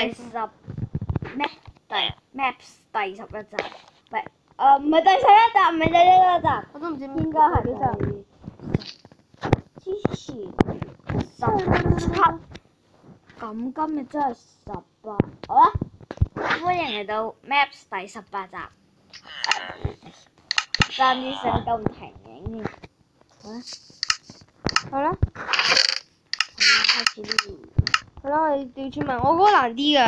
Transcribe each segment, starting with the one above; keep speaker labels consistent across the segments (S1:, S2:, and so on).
S1: 咩？Maps 第11集，唔係第11集，唔係第11集，
S2: 我都唔知
S1: 應該係
S2: 幾集。
S1: 之前17，咁今日真係18，好啦，歡迎嚟到 Maps 第18集，爭啲想咁停影添，
S2: 好啦，
S1: 開始呢
S2: 好啦，我哋調村民，我嗰個難啲㗎。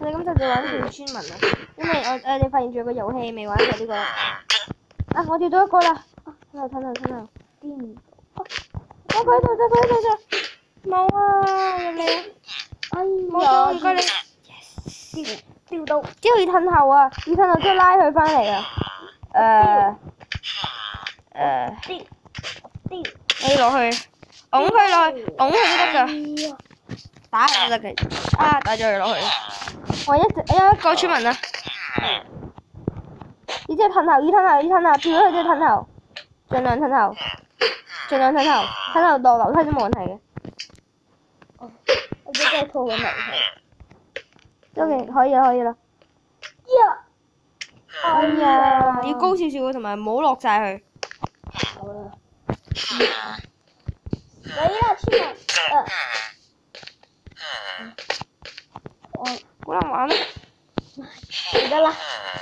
S2: 我哋今集就玩調村民啦，因為我哋發現咗個遊戲未玩過呢個。啊！我調到一個啦。褪後。
S1: 邊？
S2: 佢喺度啫，冇啊！入嚟。
S1: 哎
S2: 冇咗，唔該你。
S1: 掉到。
S2: 之後要褪後啊！要褪後之後拉佢翻嚟啊！你落去，拱佢落去，拱佢都得㗎。打佢都得嘅。啊！打咗佢落去。我一個村民啊！然之後褪後，調咗佢之後褪後，盡量褪後，褪後落樓梯都冇問題嘅。
S1: 我真係拖緊樓梯。
S2: OK，可以啦。哎呀，要高少少嘅，同埋唔好落晒佢。
S1: 好啦。死啦！村民。
S2: 好難玩啊！
S1: 唔得啦，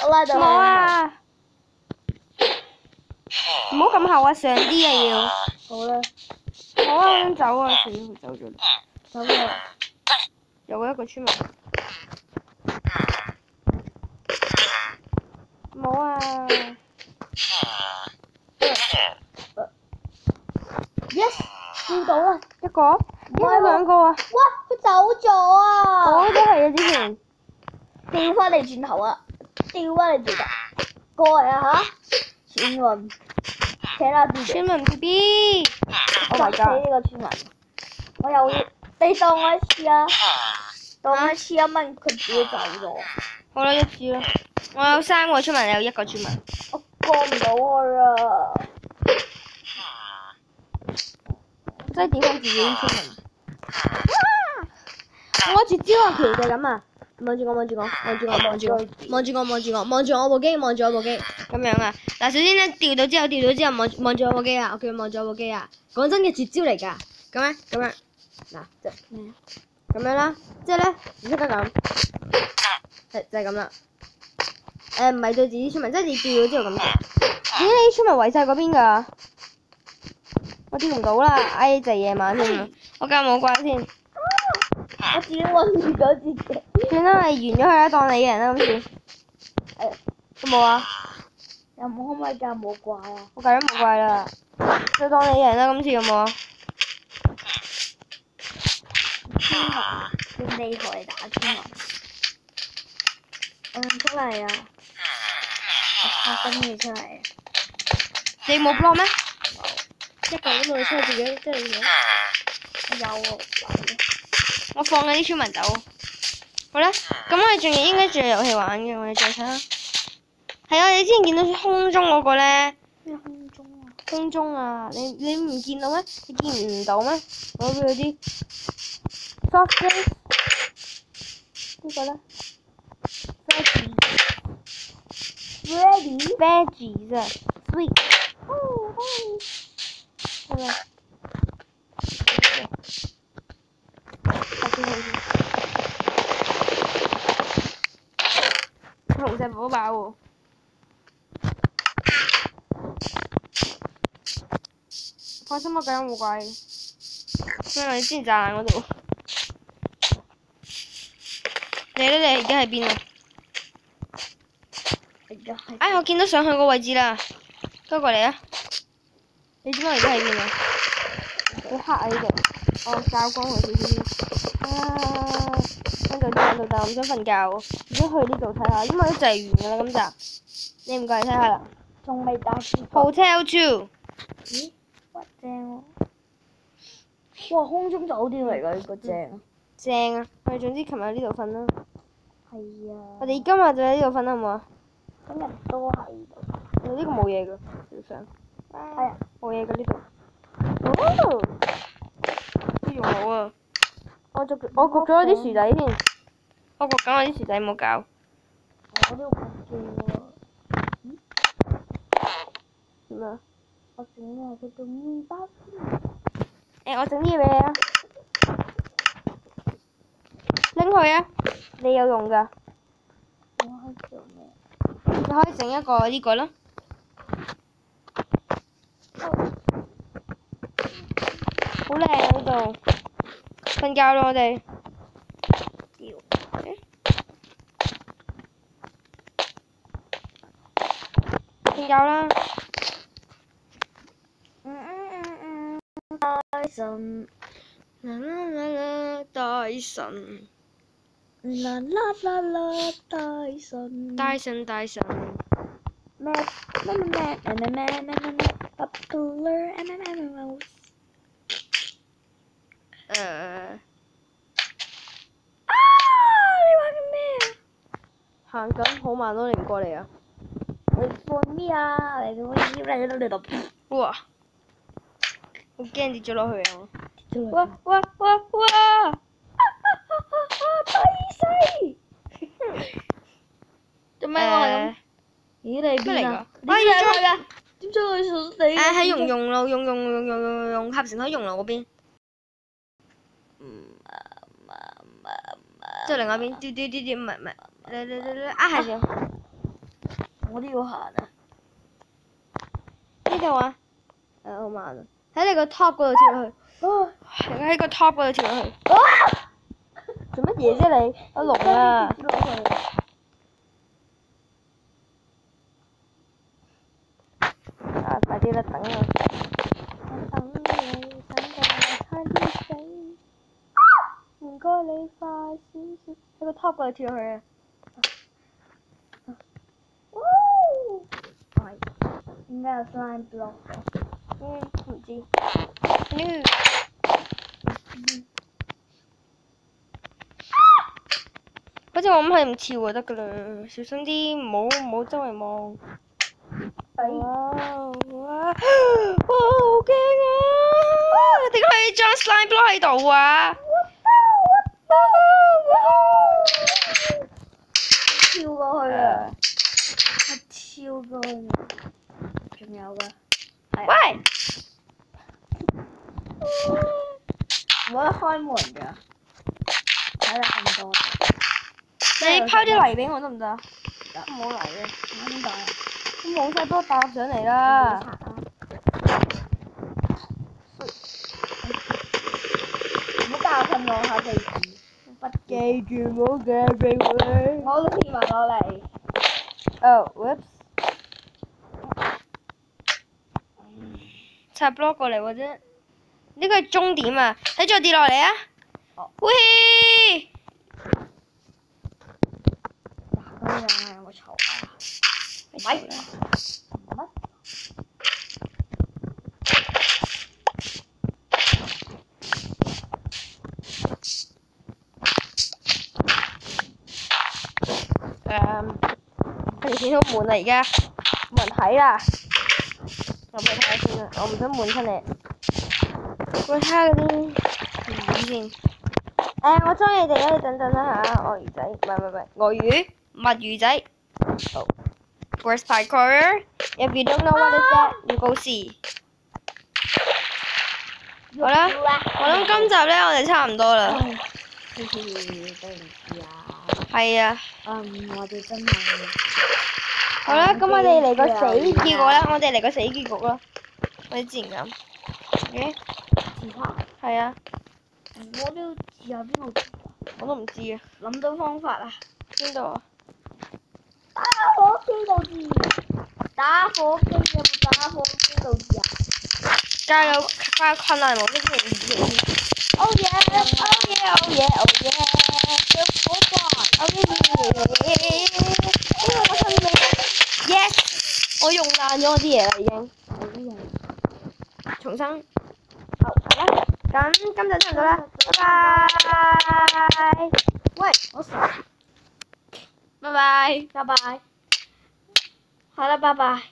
S1: 我拉到。
S2: 冇啊！唔好咁後啊，上啲啊要。
S1: 好啦。
S2: 好啊，我想走啊，死走咗。
S1: 走啦。
S2: 有一個村民。冇啊！
S1: 跳到啦！
S2: 一個？兩個啊！
S1: 哇！佢走咗啊！
S2: 我都係啊，之前。
S1: 掉翻嚟轉頭啊！掉翻嚟轉頭。過嚟啊嚇！村民，請啦啲
S2: 村民 B B。
S1: 我唔死呢個村民，我又你當我一次啊！當我一次一蚊，佢自己走咗。
S2: 好啦，一次啦。我有3個村民，有1個村民。
S1: 我過唔到去啊！
S2: 即係點解自己啲村民？我絕招啊！其實就係咁啊！望住我部機。咁樣啊！嗱，首先咧掉到之後望住我部機啊！我叫佢望住我部機啊！講真嘅絕招嚟㗎！咁樣，嗱，咁樣啦，即係咧唔識得咁，就係咁啦。唔係對自己村民，即係你掉咗之後咁做。點解你啲村民圍晒嗰邊㗎？我跳唔到啦！哎，就係夜晚添啊！我教冇怪先。
S1: 我自己韞住咗自己。
S2: 算啦，你完咗佢啦，當你嘅人啦，今次。有冇啊？
S1: 有冇可唔可以教冇怪啊？
S2: 我教咗冇怪啦，就當你嘅人啦，今次有冇啊？
S1: 村民要厲害打村民。我出嚟啊！我發緊嘢出嚟啊！
S2: 你冇 block 咩？
S1: 一個都冇出自己，即係點？有啊。
S2: 我放緊啲村民走。好啦，咁我哋應該仲有遊戲玩嘅，我哋再睇下。係啊，你之前見到空中嗰個咧？
S1: 咩空中啊？
S2: 空中啊，你唔見到咩？你見唔到咩？我俾佢啲 soft drinks 呢個咧 veggies 啊 sweet 係咪？紅石火爆喎！放心，我計冇怪嘅，因為你之前炸爛嗰度。你而家喺邊啊？哎，我見到上去個位置啦，跟過嚟啊！你知唔知我而家喺邊啊？好黑啊呢度，我照光佢少少。喺度，但我唔想瞓覺喎。而家去呢度睇下，因為都就係完㗎啦今集。你唔過嚟睇下啦？
S1: 仲未打完。
S2: Hotel 2。
S1: 咦？哇正喎！哇，空中酒店嚟㗎呢個正。
S2: 正啊！我哋總之琴日喺呢度瞓啦。
S1: 係啊。
S2: 我哋今日就喺呢度瞓啦，好唔好啊？
S1: 今日都喺度。
S2: 呢個冇嘢㗎，照相。
S1: 係啊。
S2: 冇嘢㗎呢度。哦，都用好啊！我焗咗啲薯仔先，我焗緊我啲薯仔冇搞。
S1: 我都要焗住喎。
S2: 點啊？
S1: 我整嘅係嗰種麵包
S2: 我整啲嘢俾你啊！拎去啊！你有用㗎。
S1: 我可以做咩？
S2: 你可以整一個呢個咯。好靚啊呢度。瞓覺咯我哋。瞓覺啦。
S1: 大神，
S2: 啦啦啦啦，大神。
S1: 啦啦啦啦，大神。
S2: 大神大神。
S1: 咩？popular MMOs。你玩緊咩啊？
S2: 行緊好慢咯，你唔過嚟啊？
S1: 你放咩啊？你做乜嘢嚟到你度？
S2: 哇！好驚跌咗落去啊！
S1: 跌咗
S2: 哇哇哇哇！
S1: 低西。做咩我係咁？咦你邊啊？
S2: 乜嚟㗎？
S1: 點解佢傻死？
S2: 喺熔爐用合成喺熔爐嗰邊。即係另外一邊，唔係，係條。
S1: 我都要行啊！
S2: 呢度啊，好慢啊！喺你個 top 嗰度跳落去。喺個 top 嗰度跳落去。做乜嘢啫你？我聾啊！快啲啦，等我。我等你，等到我差啲死。唔該你快少少，喺個 top 嗰度跳落去啊！
S1: 應該有 slime block
S2: 唔知。好似我咁係唔跳就得噶啦，小心啲，唔好周圍望。哇！好驚啊！點解可以將 slime block 喺度啊？
S1: 跳過去啊！我跳過去，仲有㗎。
S2: 喂！
S1: 冇得開門㗎。睇得咁多。
S2: 你拋啲泥俾我得唔得啊？
S1: 冇泥嘅，點解啊？
S2: 咁冇晒波搭上嚟啦！
S1: 唔好教訓我下地址。
S2: 記住唔好嘅俾佢。
S1: 我都貼埋落嚟。
S2: whoops！插 block 過嚟或者呢個係終點啊！睇住我跌落嚟啊！喂！
S1: 咁樣有冇嘈啊？喂！乜？
S2: 佢哋見到門啦而家，冇人睇啦。入去睇下先啦，我唔想悶親你。我睇下嗰啲魚先。我裝你哋咧，你等等啦嚇，鱷魚仔，唔係，鱷魚，墨魚仔。好。First parkour. If you don't know what is that, you go see. 好啦，我諗今集咧我哋差唔多啦。
S1: 對唔住啊。
S2: 係啊。
S1: 我哋真係。
S2: 好啦，咁我哋嚟個死結局啦，我哋嚟個死結局啦。我哋之前咁。嘅？
S1: 自拍。
S2: 係啊。
S1: 我都要試下邊度自拍。
S2: 我都唔知啊。
S1: 諗到方法啦。
S2: 邊度啊？
S1: 打火機度自。打火機有冇打火機度自啊？
S2: 加油！加困難模式先2。Oh yeah! Oh yeah! Oh yeah! Oh yeah!
S1: 小火怪。
S2: Oh yeah! 呢個我信你。Yes！我用爛咗我啲嘢啦已經。
S1: 我都用。
S2: 重新。好啦，咁今集差唔多啦，拜拜。
S1: 喂，我傻。
S2: 拜拜。
S1: 拜拜。好了，拜拜。